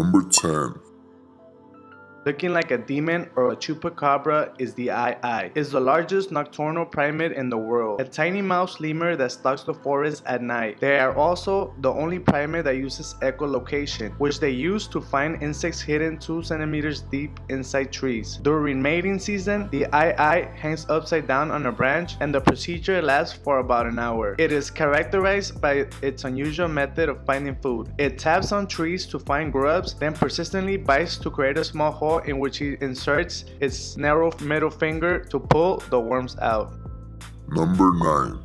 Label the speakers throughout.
Speaker 1: Number 10.
Speaker 2: Looking like a demon or a chupacabra is the Ai. It's the largest nocturnal primate in the world, a tiny mouse lemur that stalks the forest at night. They are also the only primate that uses echolocation, which they use to find insects hidden 2 centimeters deep inside trees. During mating season, the Ai hangs upside down on a branch, and the procedure lasts for about an hour. It is characterized by its unusual method of finding food. It taps on trees to find grubs, then persistently bites to create a small hole in which it inserts its narrow middle finger to pull the worms out.
Speaker 1: Number 9.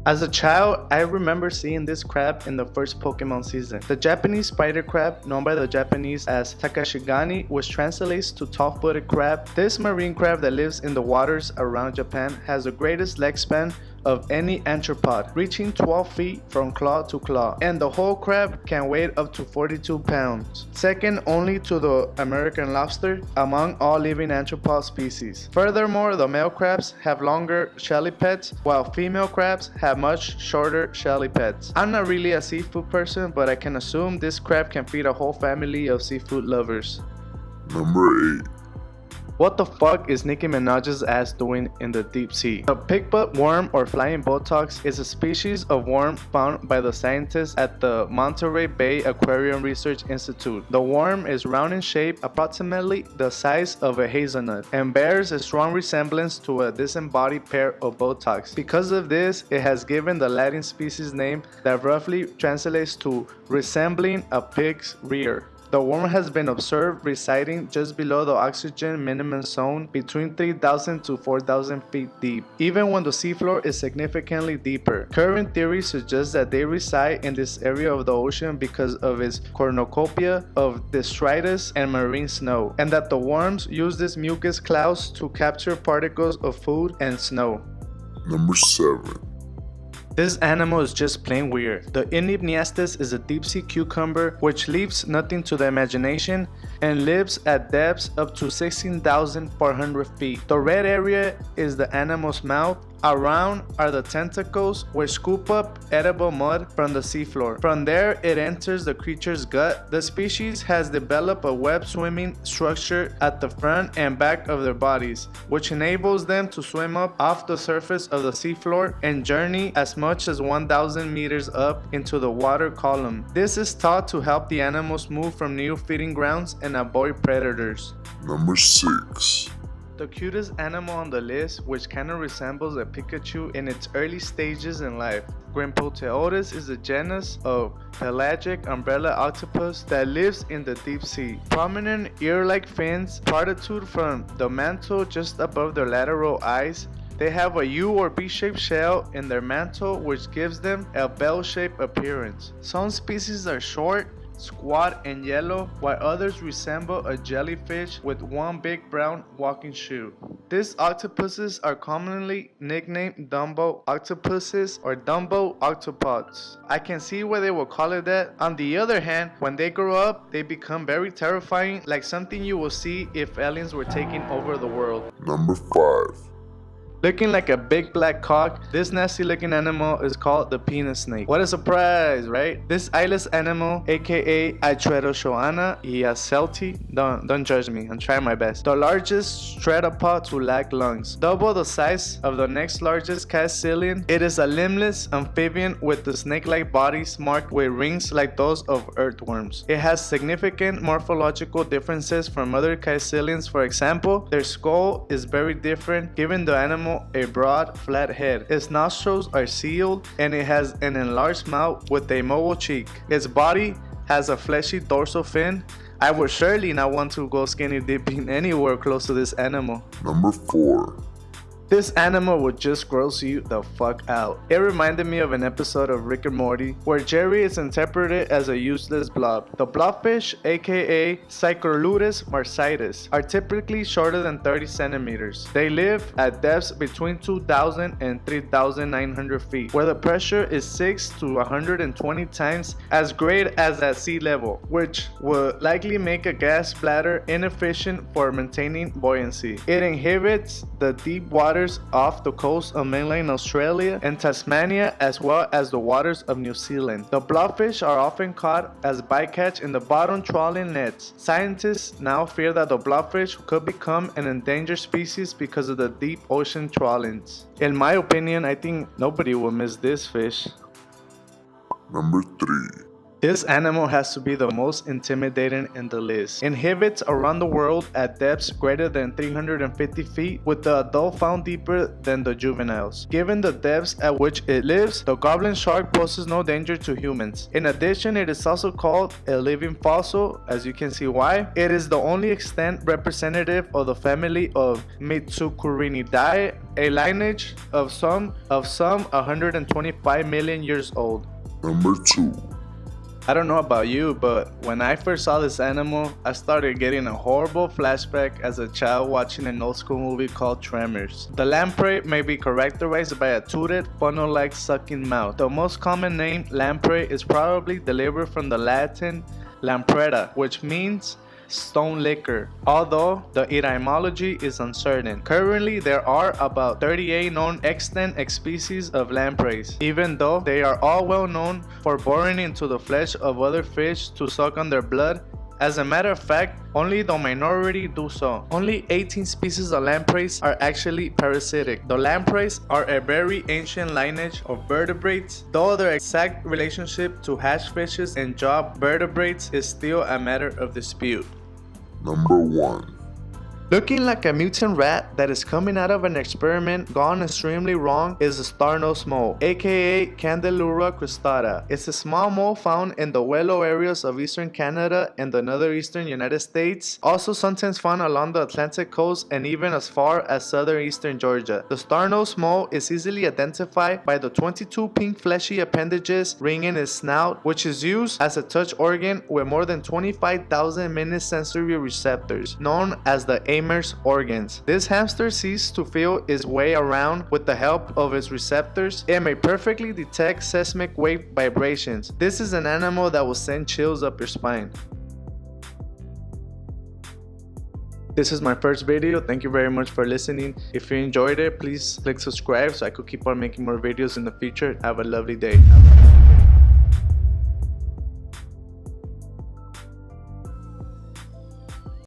Speaker 2: As a child, I remember seeing this crab in the first Pokemon season. The Japanese spider crab, known by the Japanese as Takashigani, which translates to tall-footed crab. This marine crab that lives in the waters around Japan has the greatest leg span of any arthropod, reaching 12 feet from claw to claw, and the whole crab can weigh up to 42 pounds, second only to the American lobster among all living arthropod species. Furthermore, the male crabs have longer shelly pads, while female crabs have much shorter shelly pads. I'm not really a seafood person, but I can assume this crab can feed a whole family of seafood lovers.
Speaker 1: Number 8.
Speaker 2: What the fuck is Nicki Minaj's ass doing in the deep sea? The pigbutt worm or flying botox is a species of worm found by the scientists at the Monterey Bay Aquarium Research Institute. The worm is round in shape, approximately the size of a hazelnut, and bears a strong resemblance to a disembodied pair of botox. Because of this, it has given the Latin species name that roughly translates to resembling a pig's rear. The worm has been observed residing just below the oxygen minimum zone between 3,000 to 4,000 feet deep, even when the seafloor is significantly deeper. Current theories suggest that they reside in this area of the ocean because of its cornucopia of detritus and marine snow, and that the worms use these mucus clouds to capture particles of food and snow.
Speaker 1: Number 7.
Speaker 2: This animal is just plain weird. The Enypniastes is a deep-sea cucumber which leaves nothing to the imagination and lives at depths up to 16,400 feet. The red area is the animal's mouth. Around are the tentacles which scoop up edible mud from the seafloor. From there, it enters the creature's gut. The species has developed a web swimming structure at the front and back of their bodies, which enables them to swim up off the surface of the seafloor and journey as much as 1,000 meters up into the water column. This is thought to help the animals move from new feeding grounds and avoid predators.
Speaker 1: Number 6.
Speaker 2: The cutest animal on the list, which kinda resembles a Pikachu in its early stages in life. Grimpoteotis is a genus of pelagic umbrella octopus that lives in the deep sea. Prominent ear-like fins protrude from the mantle just above their lateral eyes. They have a U or B-shaped shell in their mantle, which gives them a bell-shaped appearance. Some species are short, squat and yellow, while others resemble a jellyfish with one big brown walking shoe. These octopuses are commonly nicknamed Dumbo octopuses or Dumbo octopods. I can see why they will call it that. On the other hand, when they grow up, they become very terrifying, like something you will see if aliens were taking over the world.
Speaker 1: Number 5.
Speaker 2: Looking like a big black cock, this nasty looking animal is called the penis snake. What a surprise, right? This eyeless animal, aka Ichthyosaurana yacelti, don't judge me, I'm trying my best. The largest stretopod to lack lungs, double the size of the next largest caecilian. It is a limbless amphibian with the snake-like bodies marked with rings like those of earthworms. It has significant morphological differences from other caecilians. For example, their skull is very different, giving the animal a broad, flat head. Its nostrils are sealed, and it has an enlarged mouth with a mobile cheek. Its body has a fleshy dorsal fin. I would surely not want to go skinny dipping anywhere close to this animal.
Speaker 1: Number 4.
Speaker 2: This animal would just gross you the fuck out. It reminded me of an episode of Rick and Morty where Jerry is interpreted as a useless blob. The blobfish, aka Psychorlutus marcitus, are typically shorter than 30 centimeters. They live at depths between 2,000 and 3,900 feet, where the pressure is 6 to 120 times as great as at sea level, which would likely make a gas bladder inefficient for maintaining buoyancy. It inhabits the deep water waters off the coast of mainland Australia and Tasmania, as well as the waters of New Zealand. The blobfish are often caught as bycatch in the bottom trawling nets. Scientists now fear that the blobfish could become an endangered species because of the deep ocean trawlings. In my opinion, I think nobody will miss this fish.
Speaker 1: Number 3.
Speaker 2: This animal has to be the most intimidating in the list. Inhabits around the world at depths greater than 350 feet, with the adult found deeper than the juveniles. Given the depths at which it lives, the goblin shark poses no danger to humans. In addition, it is also called a living fossil, as you can see why. It is the only extant representative of the family of Mitsukurinidae, a lineage of some 125 million years old.
Speaker 1: Number 2.
Speaker 2: I don't know about you, but when I first saw this animal, I started getting a horrible flashback as a child watching an old school movie called Tremors. The lamprey may be characterized by a toothed, funnel-like sucking mouth. The most common name, lamprey, is probably derived from the Latin lampreta, which means stone liquor, although the etymology is uncertain. Currently, there are about 38 known extant species of lampreys, even though they are all well known for boring into the flesh of other fish to suck on their blood. As a matter of fact, only the minority do so. Only 18 species of lampreys are actually parasitic. The lampreys are a very ancient lineage of vertebrates, though their exact relationship to hatch fishes and jaw vertebrates is still a matter of dispute.
Speaker 1: Number 1.
Speaker 2: Looking like a mutant rat that is coming out of an experiment gone extremely wrong is the star-nosed mole, aka Candelura cristata. It's a small mole found in the willow areas of eastern Canada and the northeastern United States, also sometimes found along the Atlantic coast and even as far as southeastern Georgia. The star-nosed mole is easily identified by the 22 pink fleshy appendages ringing its snout, which is used as a touch organ with more than 25,000 mini-sensory receptors, known as the Amers organs. This hamster sees to feel its way around with the help of its receptors. It may perfectly detect seismic wave vibrations. This is an animal that will send chills up your spine. This is my first video. Thank you very much for listening. If you enjoyed it, please click subscribe so I could keep on making more videos in the future. Have a lovely day.